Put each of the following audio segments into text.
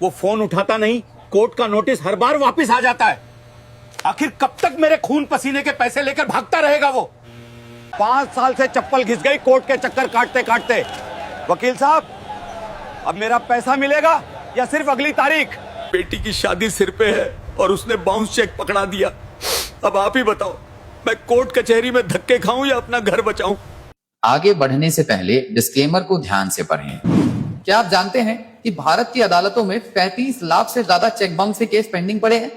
वो फोन उठाता नहीं, कोर्ट का नोटिस हर बार वापस आ जाता है। आखिर कब तक मेरे खून पसीने के पैसे लेकर भागता रहेगा वो? 5 साल से चप्पल घिस गई कोर्ट के चक्कर काटते काटते। वकील साहब, अब मेरा पैसा मिलेगा या सिर्फ अगली तारीख? बेटी की शादी सिर पे है और उसने बाउंस चेक पकड़ा दिया। अब आप ही बताओ, मैं कोर्ट कचहरी में धक्के खाऊं या अपना घर बचाऊं? आगे बढ़ने से पहले डिस्क्लेमर को ध्यान से पढ़ें। क्या आप जानते हैं कि भारत की अदालतों में 35 लाख से ज्यादा चेक बाउंस के केस पेंडिंग पड़े हैं?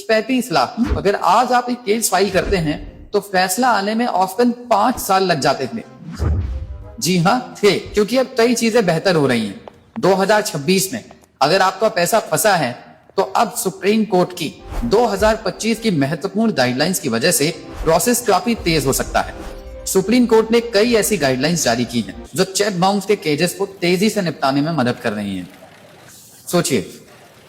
35 लाख। अगर आज आप एक केस फाइल करते हैं तो फैसला आने में औसतन 5 साल लग जाते थे। जी हाँ, थे, क्योंकि अब कई चीजें बेहतर हो रही हैं। 2026 में अगर आपका पैसा फंसा है तो अब सुप्रीम कोर्ट की 2025 की महत्वपूर्ण गाइडलाइंस की वजह से प्रोसेस काफी तेज हो सकता है। सुप्रीम कोर्ट ने कई ऐसी गाइडलाइंस जारी की हैं जो चेक बाउंस के केसेस को तेजी से निपटाने में मदद कर रही हैं। सोचिए,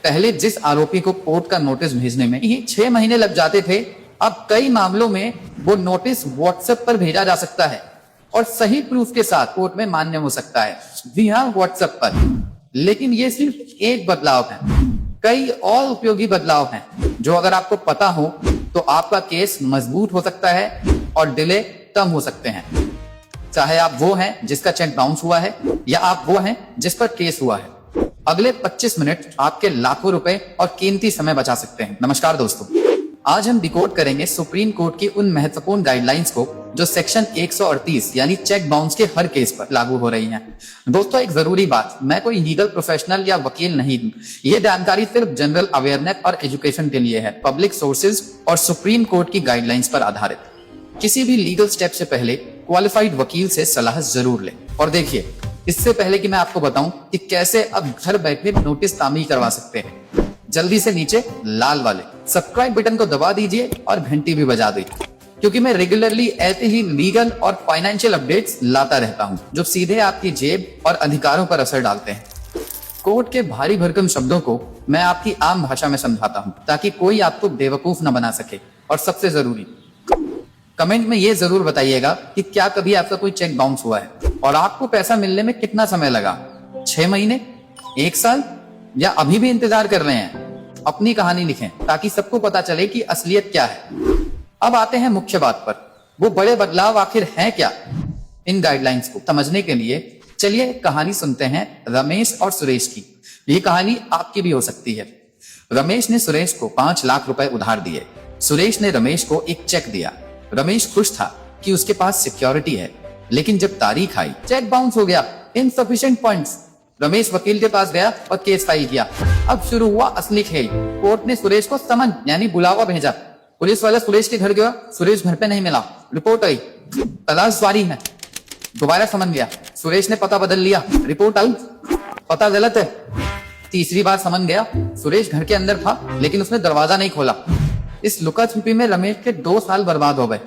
पहले जिस आरोपी को कोर्ट का नोटिस भेजने में ही 6 महीने लग जाते थे, अब कई मामलों में वो नोटिस व्हाट्सएप पर भेजा जा सकता है और सही प्रूफ के साथ कोर्ट में मान्य हो सकता है। जी हाँ, व्हाट्सएप पर। लेकिन ये सिर्फ एक बदलाव है, कई और उपयोगी बदलाव हैं जो अगर आपको पता हो तो आपका केस मजबूत हो सकता है और डिले कम हो सकते हैं। चाहे आप वो हैं जिसका चेक बाउंस हुआ है या आप वो हैं जिस पर केस हुआ है। अगले 25 मिनट आपके लाखों रुपए और कीमती समय बचा सकते हैं। नमस्कार दोस्तों, आज हम डिकोड करेंगे सुप्रीम कोर्ट की उन महत्वपूर्ण गाइडलाइंस को जो सेक्शन 138 यानी चेक बाउंस के हर केस पर लागू हो रही हैं। दोस्तों, एक जरूरी बात, मैं कोई लीगल प्रोफेशनल या वकील नहीं हूं। ये जानकारी सिर्फ जनरल अवेयरनेस और एजुकेशन के लिए है, पब्लिक सोर्सेज और सुप्रीम कोर्ट की गाइडलाइंस पर आधारित। किसी भी लीगल स्टेप से पहले क्वालिफाइड वकील से सलाह जरूर लें। और देखिए, इससे पहले कि मैं आपको बताऊं कि कैसे अब घर बैठे नोटिस तामील करवा सकते हैं, जल्दी से नीचे लाल वाले सब्सक्राइब बटन को दबा दीजिए और घंटी भी बजा दीजिए, क्योंकि मैं रेगुलरली ऐसे ही लीगल और फाइनेंशियल अपडेट्स लाता रहता हूं जो सीधे आपकी जेब और अधिकारों पर असर डालते हैं। कोर्ट के भारी भरकम शब्दों को मैं आपकी आम भाषा में समझाता हूं ताकि कोई आपको बेवकूफ न बना सके। और सबसे जरूरी, कमेंट में ये जरूर बताइएगा कि क्या कभी आपका कोई चेक बाउंस हुआ है और आपको पैसा मिलने में कितना समय लगा, 6 महीने, 1 साल या अभी भी इंतजार कर रहे हैं? अपनी कहानी लिखें ताकि सबको पता चले कि असलियत क्या है। अब आते हैं मुख्य बात पर, वो बड़े बदलाव आखिर हैं क्या? इन गाइडलाइंस को समझने के लिए चलिए कहानी सुनते हैं रमेश और सुरेश की। ये कहानी आपकी भी हो सकती है। रमेश ने सुरेश को 5 लाख रुपए उधार दिए। सुरेश ने रमेश को एक चेक दिया। रमेश खुश था कि उसके पास सिक्योरिटी है, लेकिन जब तारीख आई, चेक बाउंस हो गया, इनसफिशिएंट फंड्स। रमेश वकील के पास गया और केस फाइल किया। अब शुरू हुआ असली खेल। कोर्ट ने सुरेश को समन यानी बुलावा भेजा। पुलिस वाला सुरेश के घर गया, सुरेश घर पे नहीं मिला। रिपोर्ट आई, तलाश जारी है। दोबारा समन गया, सुरेश ने पता बदल लिया। रिपोर्ट आई, पता गलत है। तीसरी बार समन गया, सुरेश घर के अंदर था लेकिन उसने दरवाजा नहीं खोला। इस लुका छुपी में रमेश के 2 साल बर्बाद हो गए।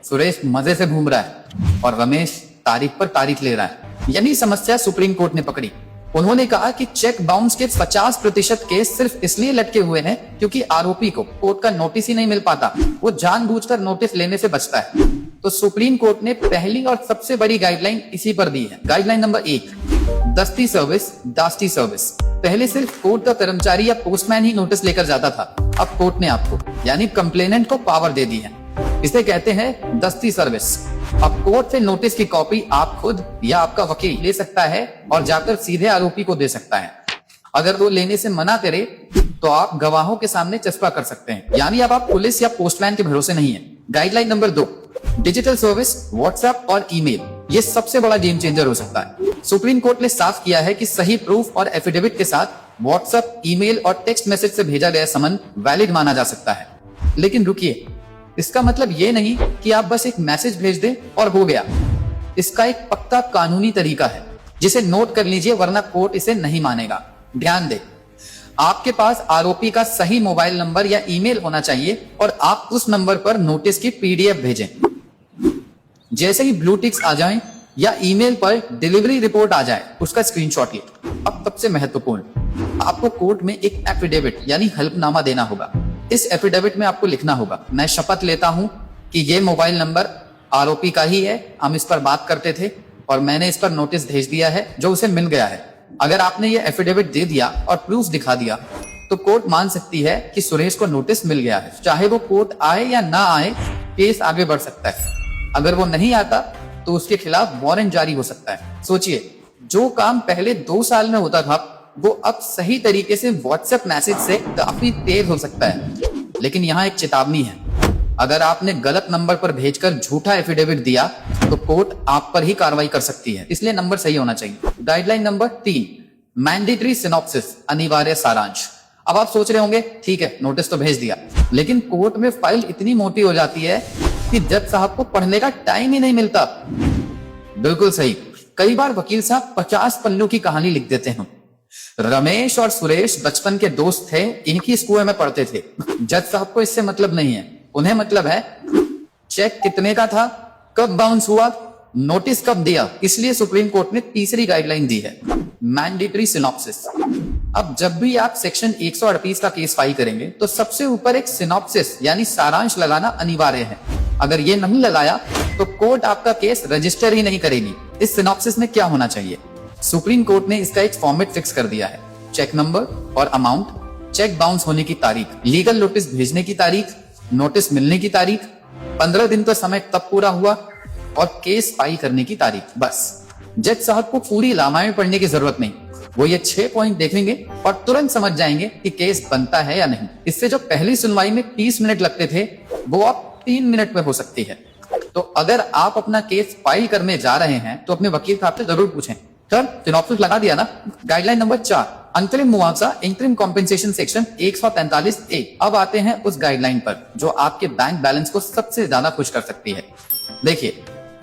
सुरेश मजे से घूम रहा है और रमेश तारीख पर तारीख ले रहा है। यही समस्या सुप्रीम कोर्ट ने पकड़ी। उन्होंने कहा कि चेक बाउंस के 50% केस सिर्फ इसलिए लटके हुए हैं क्योंकि आरोपी को कोर्ट का नोटिस ही नहीं मिल पाता। वो जानबूझकर नोटिस लेने से बचता है। तो सुप्रीम कोर्ट ने पहली और सबसे बड़ी गाइडलाइन इसी पर दी है। गाइडलाइन नंबर 1, दस्ती सर्विस, दास्ती सर्विस। पहले सिर्फ कोर्ट का कर्मचारी या पोस्टमैन ही नोटिस लेकर जाता था। अब कोर्ट ने आपको यानी कंप्लेनेंट को पावर दे दी है। इसे कहते हैं दस्ती सर्विस। अब कोर्ट से नोटिस की कॉपी आप खुद या आपका वकील ले सकता है और जाकर सीधे आरोपी को दे सकता है। अगर वो लेने से मना करे तो आप गवाहों के सामने चस्पा कर सकते हैं, यानी अब आप पुलिस या पोस्टमैन के भरोसे नहीं है। Guideline number 2, digital service, WhatsApp और ईमेल। ये सबसे बड़ा गेम चेंजर हो सकता है। सुप्रीम कोर्ट ने साफ किया है कि सही प्रूफ और एफिडेविट के साथ व्हाट्सएप, ईमेल और टेक्स्ट मैसेज से भेजा गया समन वैलिड माना जा सकता है। लेकिन रुकिए, इसका मतलब ये नहीं कि आप बस एक मैसेज भेज दें और हो गया। इसका एक पक्का कानूनी तरीका है जिसे नोट कर लीजिए, वरना कोर्ट इसे नहीं मानेगा। ध्यान दें, आपके पास आरोपी का सही मोबाइल नंबर या ईमेल होना चाहिए और आप उस नंबर पर नोटिस की पीडीएफ भेजें। जैसे ही ब्लू टिक्स आ जाएं या ईमेल पर डिलीवरी रिपोर्ट आ जाए, उसका स्क्रीनशॉट ले। अब सबसे महत्वपूर्ण, आपको कोर्ट में एक एफिडेविट यानी हल्फनामा देना होगा। इस एफिडेविट में आपको लिखना होगा, मैं शपथ लेता हूं कि ये मोबाइल नंबर आरोपी का ही है, हम इस पर बात करते थे और मैंने इस पर नोटिस भेज दिया है जो उसे मिल गया है। अगर आपने ये एफिडेविट दे दिया और प्रूफ दिखा दिया तो कोर्ट मान सकती है कि सुरेश को नोटिस मिल गया है। चाहे वो कोर्ट आए या ना आए, केस आगे बढ़ सकता है। अगर वो नहीं आता तो उसके खिलाफ वारंट जारी हो सकता है। सोचिए, जो काम पहले 2 साल में होता था वो अब सही तरीके से व्हाट्सएप मैसेज से काफी तेज हो सकता है। लेकिन यहाँ एक चेतावनी है, अगर आपने गलत नंबर पर भेजकर झूठा एफिडेविट दिया तो कोर्ट आप पर ही कार्रवाई कर सकती है, इसलिए नंबर सही होना चाहिए। गाइडलाइन नंबर 3, मैंडेटरी सिनॉप्सिस, अनिवार्य सारांश। अब आप सोच रहे होंगे ठीक है, नोटिस तो भेज दिया, लेकिन कोर्ट में फाइल इतनी मोटी हो जाती है कि जज साहब को पढ़ने का टाइम ही नहीं मिलता। बिल्कुल सही, कई बार वकील साहब 50 पन्नों की कहानी लिख देते हैं। रमेश और सुरेश बचपन के दोस्त थे, एक ही स्कूल में पढ़ते थे। जज साहब को इससे मतलब नहीं है, उन्हें मतलब है चेक कितने का था, कब बाउंस हुआ, नोटिस कब दिया। इसलिए सुप्रीम कोर्ट ने तीसरी गाइडलाइन दी है, मैंडेटरी सिनॉप्सिस। अब जब भी आप सेक्शन 138 का केस फाइल करेंगे तो सबसे ऊपर एक सिनॉप्सिस यानी सारांश लगाना अनिवार्य है। अगर ये नहीं लगाया तो कोर्ट आपका केस रजिस्टर ही नहीं करेगी। इस सिनॉप्सिस में क्या होना चाहिए? सुप्रीम कोर्ट ने इसका एक फॉर्मेट फिक्स कर दिया है, चेक नंबर और अमाउंट, चेक बाउंस होने की तारीख, लीगल नोटिस भेजने की तारीख, नोटिस मिलने की तारीख, 15 दिन का समय तब पूरा हुआ और केस फाइल करने की तारीख। बस जज साहब को पूरी रामायण पढ़ने की जरूरत नहीं, वो ये 6 पॉइंट देखेंगे और तुरंत समझ जाएंगे कि केस बनता है या नहीं। इससे जो पहली सुनवाई में 30 मिनट लगते थे वो अब 3 मिनट में हो सकती है। तो अगर आप अपना केस फाइल करने जा रहे हैं तो अपने वकील साहब से जरूर पूछें, सर सिनॉप्सिस लगा दिया ना। गाइडलाइन नंबर 4, अंतरिम मुआवजा, इंटरिम कॉम्पेंसेशन, सेक्शन 143A। अब आते हैं उस गाइडलाइन पर जो आपके बैंक बैलेंस को सबसे ज्यादा खुश कर सकती है। देखिए,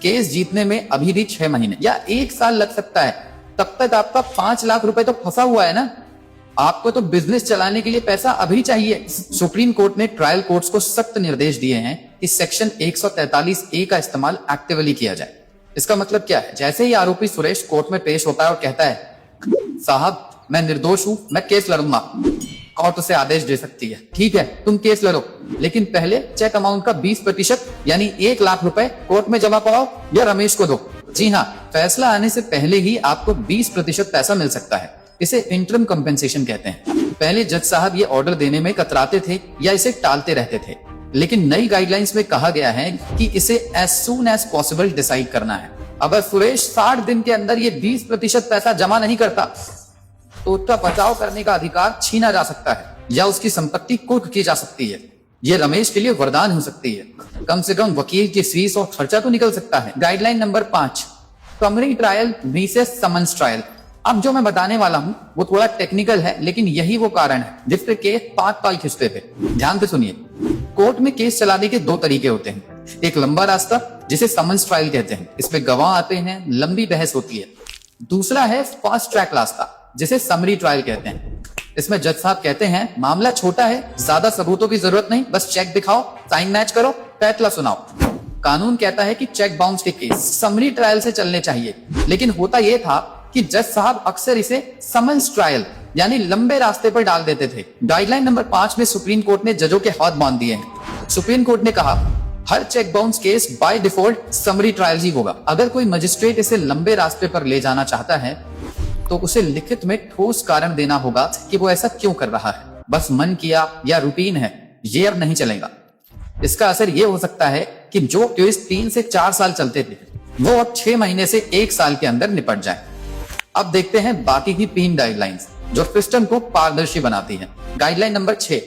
केस जीतने में अभी भी 6 महीने या 1 साल लग सकता है, तब तक आपका 5 लाख रुपए तो फंसा हुआ है ना। आपको तो बिजनेस चलाने के लिए पैसा अभी चाहिए। सुप्रीम कोर्ट ने ट्रायल कोर्ट्स को सख्त निर्देश दिए हैं कि सेक्शन 143A का इस्तेमाल एक्टिवली किया जाए। इसका मतलब क्या है? जैसे ही आरोपी सुरेश कोर्ट में पेश होता है और कहता है साहब मैं निर्दोष हूं, मैं केस लड़ूंगा, कोर्ट उसे आदेश दे सकती है, ठीक है तुम केस लड़ो, लेकिन पहले चेक अमाउंट का 20% यानी 1 लाख रुपए कोर्ट में जमा कराओ या रमेश को दो। जी हाँ, फैसला आने से पहले ही आपको 20% पैसा मिल सकता है। इसे इंटरिम कंपेंसेशन कहते हैं। पहले जज साहब ये ऑर्डर देने में कतराते थे या इसे टालते रहते थे, लेकिन नई गाइडलाइंस में कहा गया है कि इसे as soon as possible decide करना है। अगर सुरेश 60 दिन के अंदर ये 20% पैसा जमा नहीं करता तो उसका बचाव करने का अधिकार छीना जा सकता है या उसकी संपत्ति कुर्क की जा सकती है। ये रमेश के लिए वरदान हो सकती है, कम से कम वकील की फीस और खर्चा तो निकल सकता है। Guideline number 5, summary trial versus summons trial. अब जो मैं बताने वाला हूं वो थोड़ा टेक्निकल है, लेकिन यही वो कारण है जिससे केस 5 साल खिंचते थे। ध्यान से सुनिए, कोर्ट में केस चलाने के 2 तरीके होते हैं। एक लंबा रास्ता जिसे समन्स ट्रायल कहते हैं, इसमें गवाह आते हैं, लंबी बहस होती है। दूसरा है फास्ट ट्रैक रास्ता जिसे समरी ट्रायल कहते हैं। इसमें जज साहब कहते हैं मामला छोटा है, ज्यादा सबूतों की जरूरत नहीं, बस चेक दिखाओ, साइन मैच करो, फैसला सुनाओ। कानून कहता है कि चेक बाउंस के केस समरी ट्रायल से चलने चाहिए, लेकिन होता यह था कि जज साहब अक्सर इसे समन्स ट्रायल यानी लंबे रास्ते पर डाल देते थे। गाइडलाइन नंबर 5 में सुप्रीम कोर्ट ने जजों के हाथ बांध दिए हैं। सुप्रीम कोर्ट ने कहा हर cheque bounce case by default summary trial ही होगा। अगर कोई मजिस्ट्रेट इसे लंबे रास्ते पर ले जाना चाहता है तो उसे लिखित में ठोस कारण देना होगा कि वो ऐसा क्यों कर रहा है। बस मन किया या रूटीन है, ये अब नहीं चलेगा। इसका असर ये हो सकता है कि जो केस 3 से 4 साल चलते थे वो अब 6 महीने से 1 साल के अंदर निपट जाए। अब देखते हैं बाकी की 3 गाइडलाइंस जो सिस्टम को पारदर्शी बनाती हैं। गाइडलाइन नंबर 6,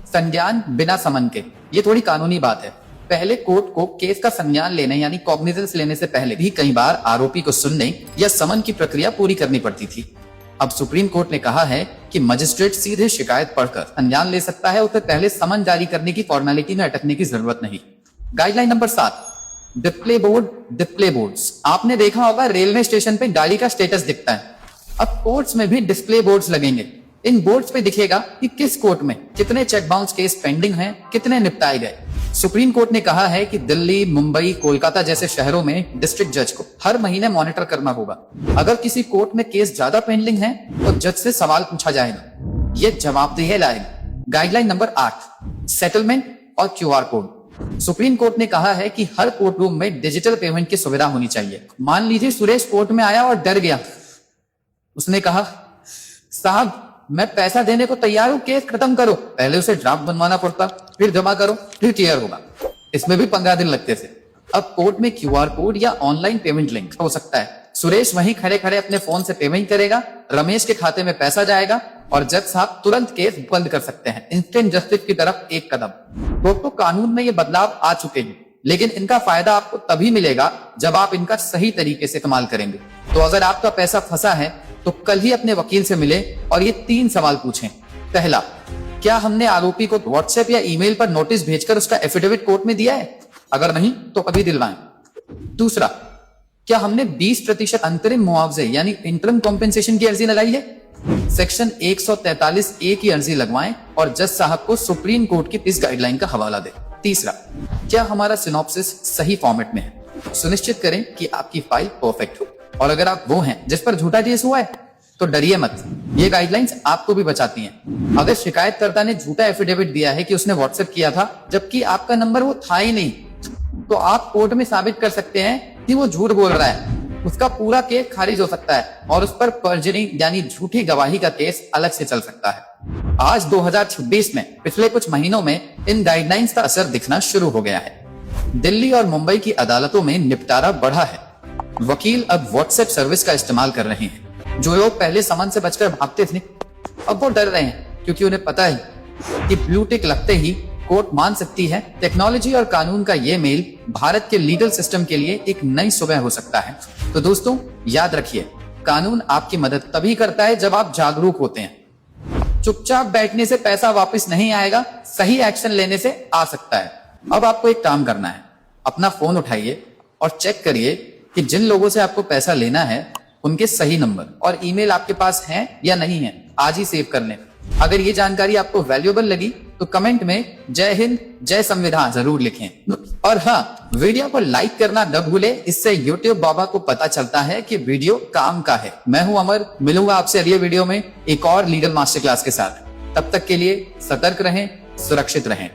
संज्ञान बिना समन के। ये थोड़ी कानूनी बात है। पहले कोर्ट को केस का संज्ञान लेने यानी कॉग्निजेंस लेने से पहले भी कई बार आरोपी को सुनने या समन की प्रक्रिया पूरी करनी पड़ती थी। अब सुप्रीम कोर्ट ने कहा है कि मजिस्ट्रेट सीधे शिकायत पढ़कर संज्ञान ले सकता है, उसे पहले समन जारी करने की फॉर्मेलिटी में अटकने की जरूरत नहीं। Guideline number 7, display board, display boards. आपने देखा होगा रेलवे स्टेशन पे गाड़ी का स्टेटस दिखता है। अब कोर्ट्स में भी डिस्प्ले बोर्ड्स लगेंगे। इन बोर्ड्स पे दिखेगा कि किस कोर्ट में कितने चेक बाउंस केस पेंडिंग हैं, कितने निपटाए गए। सुप्रीम कोर्ट ने कहा है कि दिल्ली, मुंबई, कोलकाता जैसे शहरों में डिस्ट्रिक्ट जज को हर महीने मॉनिटर करना होगा। अगर किसी कोर्ट में केस ज्यादा पेंडिंग है तो जज से सवाल पूछा जाएगा, ये जवाबदेही लाएगा। गाइडलाइन नंबर 8, सेटलमेंट और QR कोड। सुप्रीम कोर्ट ने कहा है कि हर कोर्ट रूम में डिजिटल पेमेंट की सुविधा होनी चाहिए। मान लीजिए सुरेश कोर्ट में आया और डर गया, उसने कहा, साहब मैं पैसा देने को तैयार हूं, केस खत्म करो। पहले उसे ड्राफ्ट बनवाना पड़ता, फिर जमा करो, फिर क्लियर होगा। इसमें भी 15 दिन लगते थे। अब कोर्ट में QR कोड या ऑनलाइन पेमेंट लिंक हो सकता है। सुरेश वहीं खड़े खड़े अपने फोन से पेमेंट करेगा, रमेश के खाते में पैसा जाएगा और जज साहब तुरंत केस बंद कर सकते हैं। इंस्टेंट जस्टिस की तरफ एक कदम। दोस्तों कानून में ये बदलाव आ चुके हैं, लेकिन इनका फायदा आपको तभी मिलेगा जब आप इनका सही तरीके से इस्तेमाल करेंगे। तो अगर आपका पैसा फंसा है तो कल ही अपने वकील से मिले और ये 3 सवाल पूछें। पहला, क्या हमने आरोपी को व्हाट्सएप या ईमेल पर नोटिस भेजकर उसका एफिडेविट कोर्ट में दिया है? अगर नहीं तो अभी दिलवाएं। दूसरा, क्या हमने 20% अंतरिम मुआवजे यानी इंटरिम कॉम्पेंसेशन की अर्जी लगाई है? सेक्शन 143A की अर्जी लगवाएं और जज साहब को सुप्रीम कोर्ट की इस गाइडलाइन का हवाला दें। तीसरा, क्या हमारा सिनॉप्सिस सही फॉर्मेट में है? सुनिश्चित करें कि आपकी फाइल परफेक्ट हो। और अगर आप वो हैं जिस पर झूठा केस हुआ है तो डरिए मत, ये गाइडलाइंस आपको भी बचाती हैं। अगर शिकायतकर्ता ने झूठा एफिडेविट दिया है कि उसने व्हाट्सएप किया था जबकि आपका नंबर वो था ही नहीं, तो आप कोर्ट में साबित कर सकते हैं कि वो झूठ बोल रहा है। उसका पूरा केस खारिज हो सकता है और उस पर पर्जरी यानी झूठी गवाही का केस अलग से चल सकता है। आज 2026 में पिछले कुछ महीनों में इन गाइडलाइंस का असर दिखना शुरू हो गया है। दिल्ली और मुंबई की अदालतों में निपटारा बढ़ा है। वकील अब व्हाट्सएप सर्विस का इस्तेमाल कर रहे हैं। जो लोग पहले समन से बचकर भागते थे अब वो डर रहे हैं, क्योंकि उन्हें पता है कि ब्लू टिक लगते ही कोर्ट मान सकती है। टेक्नोलॉजी और कानून का ये मेल भारत के लीगल सिस्टम के लिए एक नई सुबह हो सकता है। तो दोस्तों याद रखिए, कानून आपकी मदद तभी करता है जब आप जागरूक होते हैं। चुपचाप बैठने से पैसा वापस नहीं आएगा, सही एक्शन लेने से आ सकता है। अब आपको एक काम करना है, अपना फोन उठाइए और चेक करिए कि जिन लोगों से आपको पैसा लेना है उनके सही नंबर और ईमेल आपके पास हैं या नहीं है। आज ही सेव कर लें। अगर ये जानकारी आपको वैल्यूएबल लगी तो कमेंट में जय हिंद जय संविधान जरूर लिखें। और हाँ, वीडियो को लाइक करना न भूले, इससे यूट्यूब बाबा को पता चलता है कि वीडियो काम का है। मैं हूं अमर, मिलूंगा आपसे अगले वीडियो में एक और लीगल मास्टर क्लास के साथ। तब तक के लिए सतर्क रहें, सुरक्षित रहें।